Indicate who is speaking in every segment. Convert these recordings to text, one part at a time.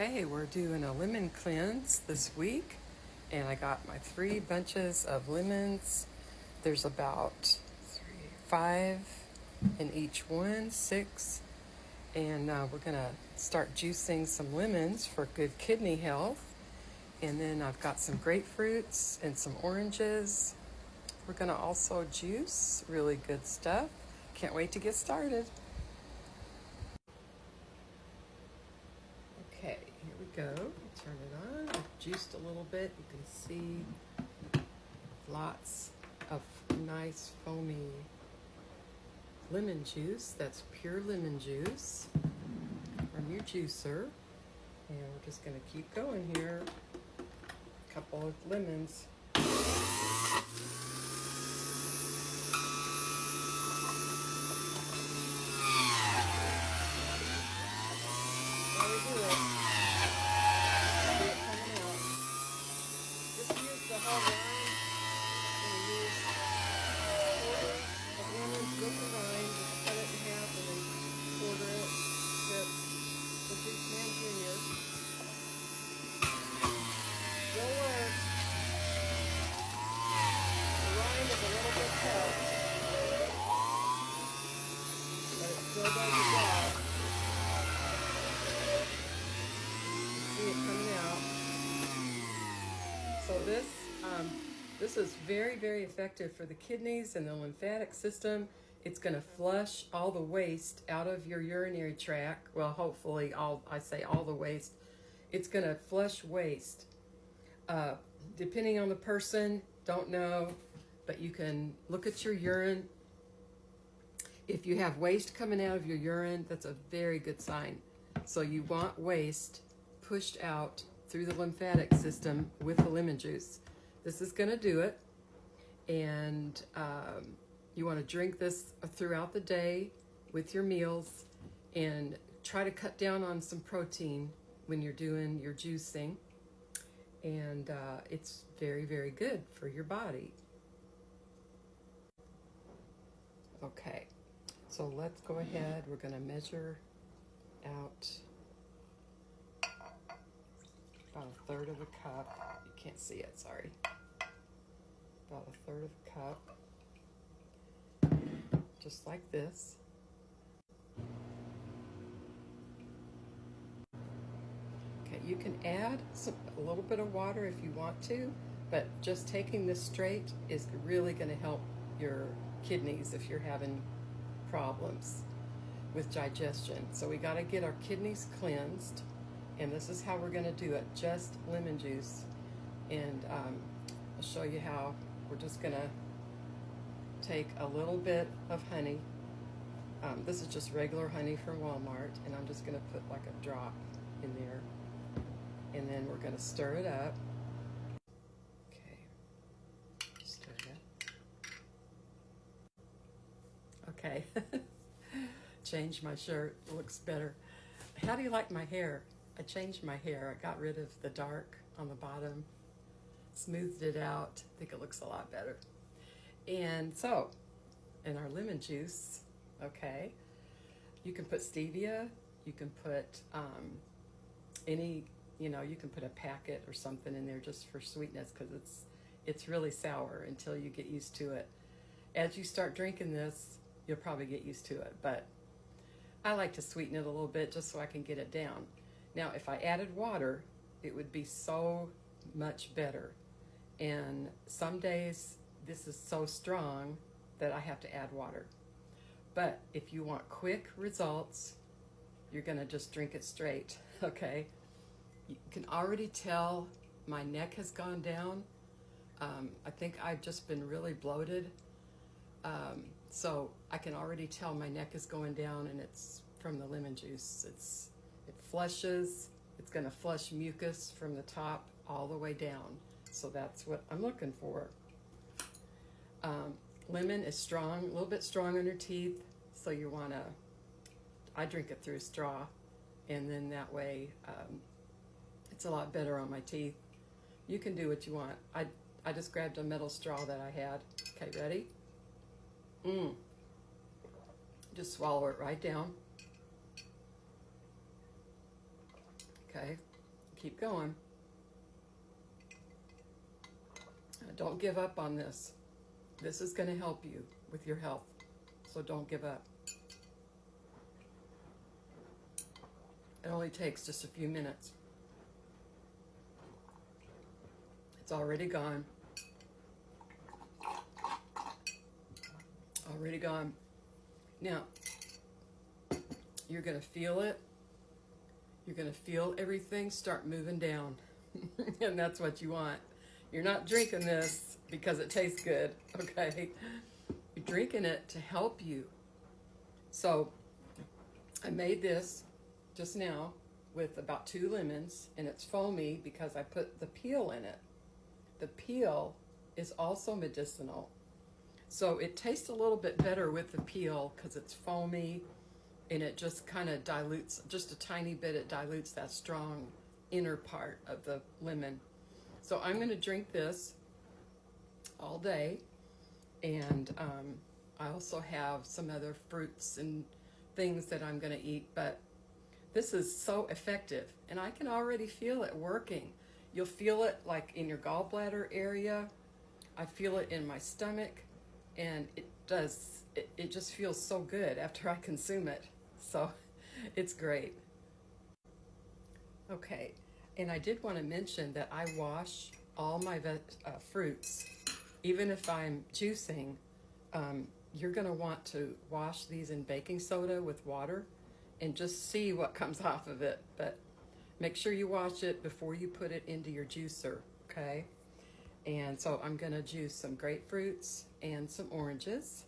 Speaker 1: Okay, we're doing a lemon cleanse this week, and I got my 3 bunches of lemons. There's about 5 in each one, 6, and we're gonna start juicing some lemons for good kidney health. And then I've got some grapefruits and some oranges. We're gonna also juice really good stuff. Can't wait to get started. Okay, here we go. Turn it on. I've juiced a little bit. You can see lots of nice foamy lemon juice. That's pure lemon juice from your juicer. And we're just going to keep going here. A couple of lemons. There we do it. See it coming out. Just use the whole rind. I'm going to use quarters of lemons with the rind. Just cut it in half and then quarter it. Chips. The Juice Man Jr. Still works. The rind is a little bit tough, but it still does the job. See it coming out. So this is very, very effective for the kidneys and the lymphatic system. It's going to flush all the waste out of your urinary tract. Well, hopefully, all the waste. It's going to flush waste. Depending on the person, don't know, but you can look at your urine. If you have waste coming out of your urine, that's a very good sign. So you want waste pushed out through the lymphatic system with the lemon juice. This is going to do it. And you want to drink this throughout the day with your meals, and try to cut down on some protein when you're doing your juicing. And it's very, very good for your body. Okay, so let's go ahead. We're going to measure out about 1/3 of a cup. You can't see it, sorry. About 1/3 of a cup. Just like this. Okay, you can add a little bit of water if you want to, but just taking this straight is really going to help your kidneys if you're having problems with digestion. So we got to get our kidneys cleansed, and this is how we're going to do it, just lemon juice. And I'll show you how. We're just going to take a little bit of honey. This is just regular honey from Walmart, and I'm just going to put like a drop in there. And then we're going to stir it up. Okay, stir it up. Okay, changed my shirt, it looks better. How do you like my hair? I changed my hair. I got rid of the dark on the bottom, smoothed it out. I think it looks a lot better. And so, in our lemon juice, okay, you can put stevia, you can put you can put a packet or something in there just for sweetness, because it's really sour until you get used to it. As you start drinking this, you'll probably get used to it, but I like to sweeten it a little bit just so I can get it down. Now, if I added water, it would be so much better. And some days, this is so strong that I have to add water. But if you want quick results, you're going to just drink it straight, okay? You can already tell my neck has gone down. I think I've just been really bloated. So I can already tell my neck is going down, and it's from the lemon juice. It flushes. It's going to flush mucus from the top all the way down. So that's what I'm looking for. Lemon is strong, a little bit strong on your teeth, so you want to, I drink it through a straw, and then that way it's a lot better on my teeth. You can do what you want. I just grabbed a metal straw that I had. Okay, ready? Just swallow it right down. Okay, keep going. Don't give up on this. This is going to help you with your health, so don't give up. It only takes just a few minutes. It's already gone. Already gone. Now, you're going to feel it. You're going to feel everything start moving down. And that's what you want. You're not drinking this because it tastes good, okay? You're drinking it to help you. So I made this just now with about 2 lemons, and it's foamy because I put the peel in it. The peel is also medicinal. So it tastes a little bit better with the peel because it's foamy, and it just kind of dilutes, just a tiny bit, it dilutes that strong inner part of the lemon. So I'm going to drink this all day, and I also have some other fruits and things that I'm going to eat, but this is so effective, and I can already feel it working. You'll feel it like in your gallbladder area. I feel it in my stomach, and it just feels so good after I consume it. So it's great. Okay, and I did want to mention that I wash all my fruits. Even if I'm juicing, you're going to want to wash these in baking soda with water and just see what comes off of it. But make sure you wash it before you put it into your juicer, okay? And so I'm going to juice some grapefruits and some oranges.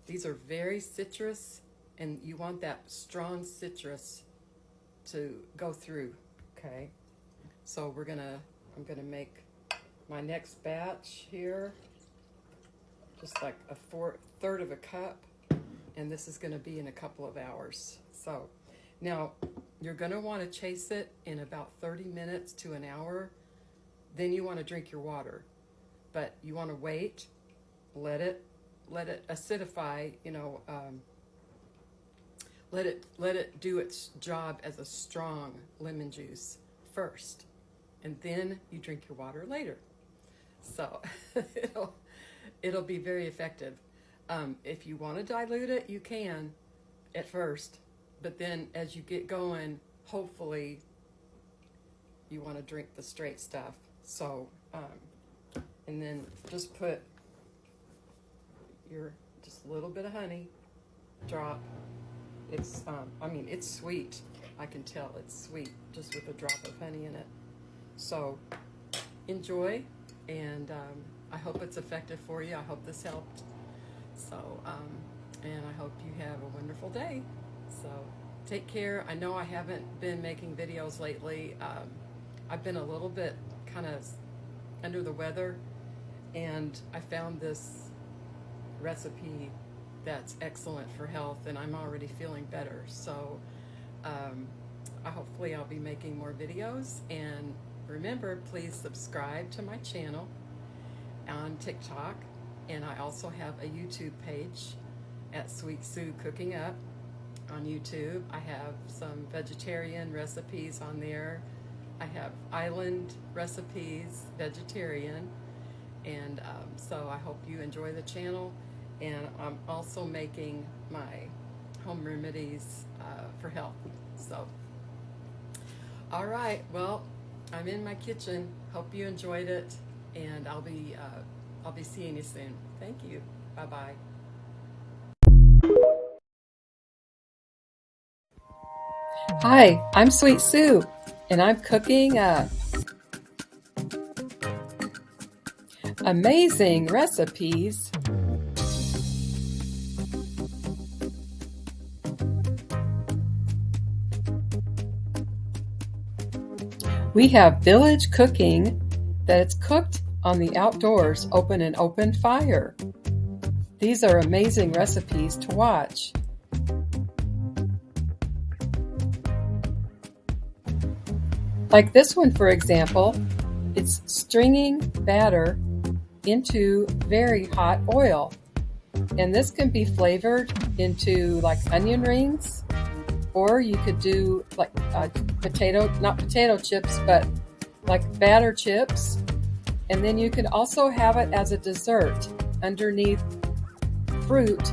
Speaker 1: These are very citrus, and you want that strong citrus to go through, okay? So I'm gonna make my next batch here, just like a third of a cup, and this is gonna be in a couple of hours. So now you're gonna wanna chase it in about 30 minutes to an hour. Then you wanna drink your water, but you wanna wait, let it acidify, let it do its job as a strong lemon juice first, and then you drink your water later. So it'll be very effective. If you want to dilute it, you can at first, but then as you get going, hopefully you want to drink the straight stuff. So and then just put just a little bit of honey, drop. It's it's sweet. I can tell it's sweet just with a drop of honey in it. So enjoy, and I hope it's effective for you. I hope this helped. So and I hope you have a wonderful day. So take care. I know I haven't been making videos lately. I've been a little bit kind of under the weather, and I found this recipe that's excellent for health, and I'm already feeling better. So hopefully I'll be making more videos, and remember, please subscribe to my channel on TikTok, and I also have a YouTube page at Sweet Sue Cooking Up on YouTube. I have some vegetarian recipes on there. I have island recipes, vegetarian, and so I hope you enjoy the channel. And I'm also making my home remedies for health. So, all right, well, I'm in my kitchen. Hope you enjoyed it, and I'll be seeing you soon. Thank you. Bye-bye. Hi, I'm Sweet Sue, and I'm cooking amazing recipes We have village cooking that it's cooked on the outdoors, an open fire. These are amazing recipes to watch. Like this one, for example, it's stringing batter into very hot oil. And this can be flavored into like onion rings Or you could do like not potato chips, but like batter chips. And then you can also have it as a dessert underneath fruit,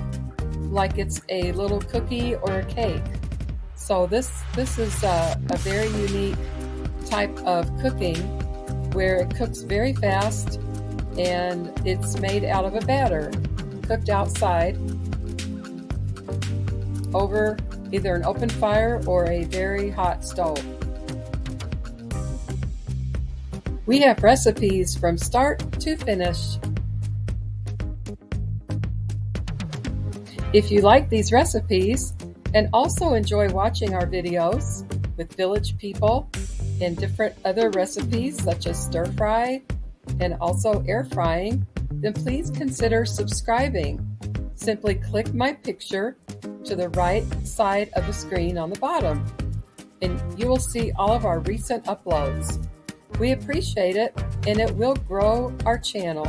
Speaker 1: like it's a little cookie or a cake. So this is a very unique type of cooking where it cooks very fast and it's made out of a batter, cooked outside over either an open fire or a very hot stove. We have recipes from start to finish. If you like these recipes and also enjoy watching our videos with village people and different other recipes such as stir fry and also air frying, then please consider subscribing. Simply click my picture to the right side of the screen on the bottom, and you will see all of our recent uploads. We appreciate it, and it will grow our channel.